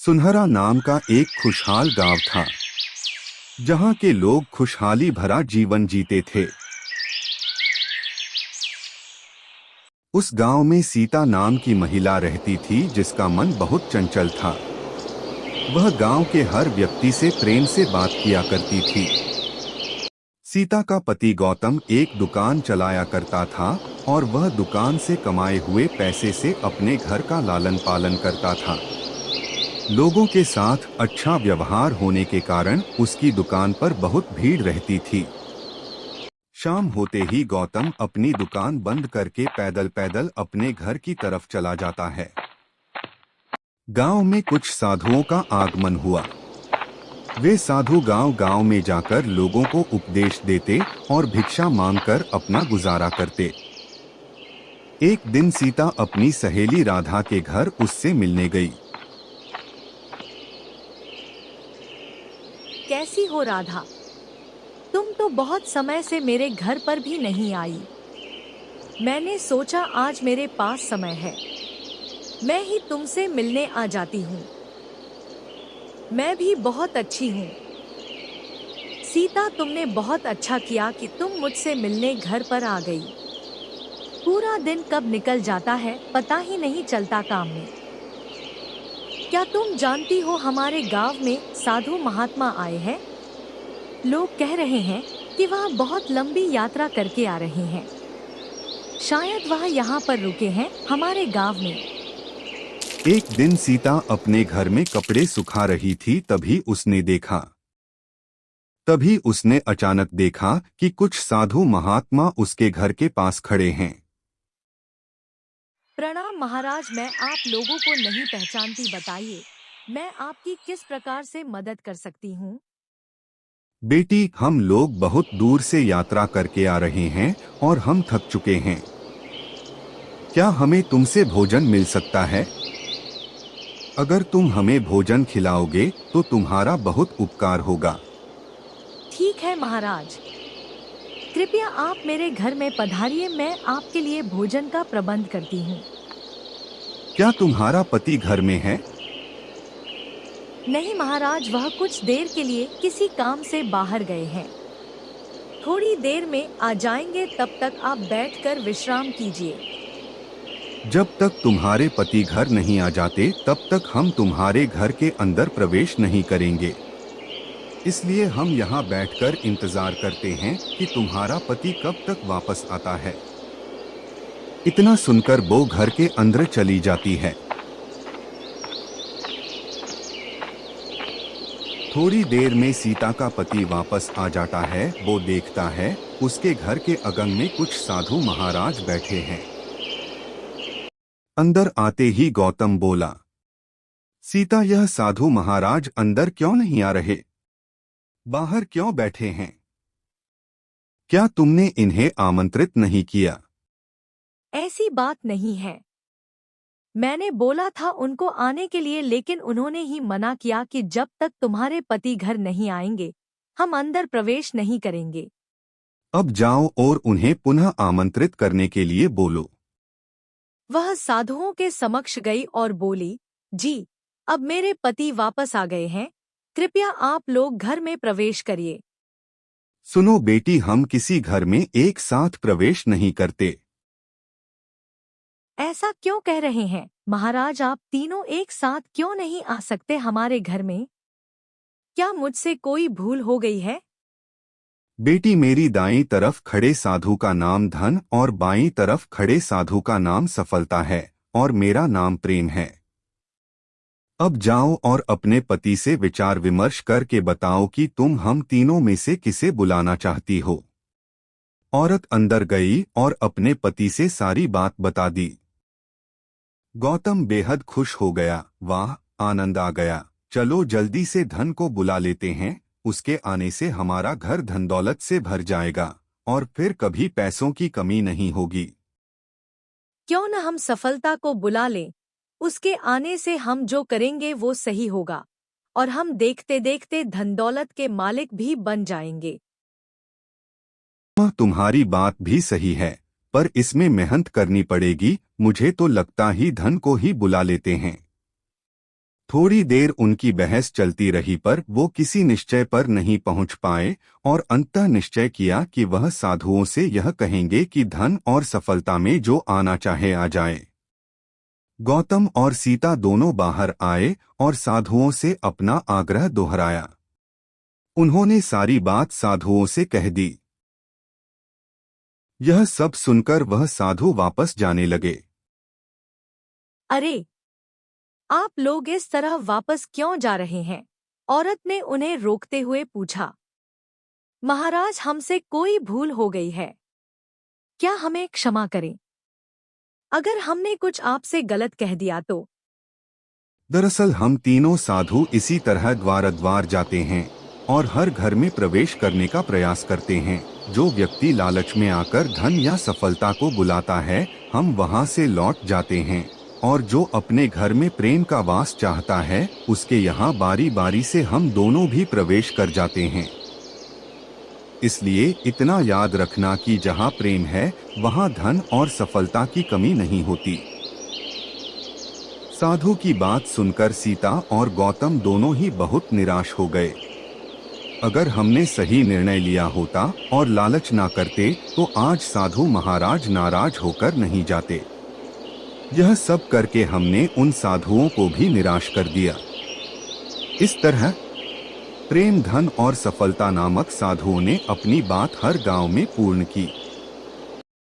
सुनहरा नाम का एक खुशहाल गांव था, जहां के लोग खुशहाली भरा जीवन जीते थे। उस गांव में सीता नाम की महिला रहती थी, जिसका मन बहुत चंचल था। वह गांव के हर व्यक्ति से प्रेम से बात किया करती थी। सीता का पति गौतम एक दुकान चलाया करता था और वह दुकान से कमाए हुए पैसे से अपने घर का लालन पालन करता था। लोगों के साथ अच्छा व्यवहार होने के कारण उसकी दुकान पर बहुत भीड़ रहती थी। शाम होते ही गौतम अपनी दुकान बंद करके पैदल पैदल अपने घर की तरफ चला जाता है। गांव में कुछ साधुओं का आगमन हुआ। वे साधु गांव गांव में जाकर लोगों को उपदेश देते और भिक्षा मांगकर अपना गुजारा करते। एक दिन सीता अपनी सहेली राधा के घर उससे मिलने गई। कैसी हो राधा? तुम तो बहुत समय से मेरे घर पर भी नहीं आई। मैंने सोचा आज मेरे पास समय है, मैं ही तुमसे मिलने आ जाती हूँ। मैं भी बहुत अच्छी हूँ। सीता, तुमने बहुत अच्छा किया कि तुम मुझसे मिलने घर पर आ गई। पूरा दिन कब निकल जाता है पता ही नहीं चलता काम में। क्या तुम जानती हो हमारे गांव में साधु महात्मा आए हैं? लोग कह रहे हैं कि वह बहुत लंबी यात्रा करके आ रहे हैं। शायद वह यहाँ पर रुके हैं हमारे गांव में। एक दिन सीता अपने घर में कपड़े सुखा रही थी, तभी उसने अचानक देखा कि कुछ साधु महात्मा उसके घर के पास खड़े हैं। प्रणाम महाराज, मैं आप लोगों को नहीं पहचानती, बताइए मैं आपकी किस प्रकार से मदद कर सकती हूँ? बेटी, हम लोग बहुत दूर से यात्रा करके आ रहे हैं और हम थक चुके हैं। क्या हमें तुमसे भोजन मिल सकता है? अगर तुम हमें भोजन खिलाओगे तो तुम्हारा बहुत उपकार होगा। ठीक है महाराज, कृपया आप मेरे घर में पधारिए, मैं आपके लिए भोजन का प्रबंध करती हूँ। क्या तुम्हारा पति घर में है? नहीं महाराज, वह कुछ देर के लिए किसी काम से बाहर गए हैं। थोड़ी देर में आ जाएंगे, तब तक आप बैठकर विश्राम कीजिए। जब तक तुम्हारे पति घर नहीं आ जाते तब तक हम तुम्हारे घर के अंदर प्रवेश नहीं करेंगे। इसलिए हम यहाँ बैठकर इंतजार करते हैं कि तुम्हारा पति कब तक वापस आता है। इतना सुनकर वो घर के अंदर चली जाती है। थोड़ी देर में सीता का पति वापस आ जाता है। वो देखता है उसके घर के आंगन में कुछ साधु महाराज बैठे हैं। अंदर आते ही गौतम बोला, सीता, यह साधु महाराज अंदर क्यों नहीं आ रहे? बाहर क्यों बैठे हैं? क्या तुमने इन्हें आमंत्रित नहीं किया? ऐसी बात नहीं है। मैंने बोला था उनको आने के लिए, लेकिन उन्होंने ही मना किया कि जब तक तुम्हारे पति घर नहीं आएंगे हम अंदर प्रवेश नहीं करेंगे। अब जाओ और उन्हें पुनः आमंत्रित करने के लिए बोलो। वह साधुओं के समक्ष गई और बोली, जी, अब मेरे पति वापस आ गए हैं, कृपया आप लोग घर में प्रवेश करिए। सुनो बेटी, हम किसी घर में एक साथ प्रवेश नहीं करते। ऐसा क्यों कह रहे हैं महाराज? आप तीनों एक साथ क्यों नहीं आ सकते हमारे घर में? क्या मुझसे कोई भूल हो गई है? बेटी, मेरी दाईं तरफ खड़े साधु का नाम धन और बाईं तरफ खड़े साधु का नाम सफलता है और मेरा नाम प्रेम है। अब जाओ और अपने पति से विचार विमर्श करके बताओ कि तुम हम तीनों में से किसे बुलाना चाहती हो। औरत अंदर गई और अपने पति से सारी बात बता दी। गौतम बेहद खुश हो गया। वाह, आनंद आ गया। चलो जल्दी से धन को बुला लेते हैं, उसके आने से हमारा घर धन दौलत से भर जाएगा और फिर कभी पैसों की कमी नहीं होगी। क्यों न हम सफलता को बुला लें, उसके आने से हम जो करेंगे वो सही होगा और हम देखते देखते धन दौलत के मालिक भी बन जाएंगे। तुम्हारी बात भी सही है, पर इसमें मेहनत करनी पड़ेगी। मुझे तो लगता ही धन को ही बुला लेते हैं। थोड़ी देर उनकी बहस चलती रही पर वो किसी निश्चय पर नहीं पहुंच पाए और अंततः निश्चय किया कि वह साधुओं से यह कहेंगे कि धन और सफलता में जो आना चाहे आ जाए। गौतम और सीता दोनों बाहर आए और साधुओं से अपना आग्रह दोहराया। उन्होंने सारी बात साधुओं से कह दी। यह सब सुनकर वह साधु वापस जाने लगे। अरे, आप लोग इस तरह वापस क्यों जा रहे हैं? औरत ने उन्हें रोकते हुए पूछा। महाराज, हमसे कोई भूल हो गई है, क्या हमें क्षमा करें? अगर हमने कुछ आपसे गलत कह दिया तो। दरअसल हम तीनों साधु इसी तरह द्वार द्वार जाते हैं और हर घर में प्रवेश करने का प्रयास करते हैं। जो व्यक्ति लालच में आकर धन या सफलता को बुलाता है, हम वहां से लौट जाते हैं, और जो अपने घर में प्रेम का वास चाहता है, उसके यहाँ बारी बारी से हम दोनों भी प्रवेश कर जाते हैं। इसलिए इतना याद रखना कि जहाँ प्रेम है वहाँ धन और सफलता की कमी नहीं होती। साधु की बात सुनकर सीता और गौतम दोनों ही बहुत निराश हो गए। अगर हमने सही निर्णय लिया होता और लालच ना करते तो आज साधु महाराज नाराज होकर नहीं जाते। यह सब करके हमने उन साधुओं को भी निराश कर दिया। इस तरह प्रेम, धन और सफलता नामक साधुओं ने अपनी बात हर गांव में पूर्ण की।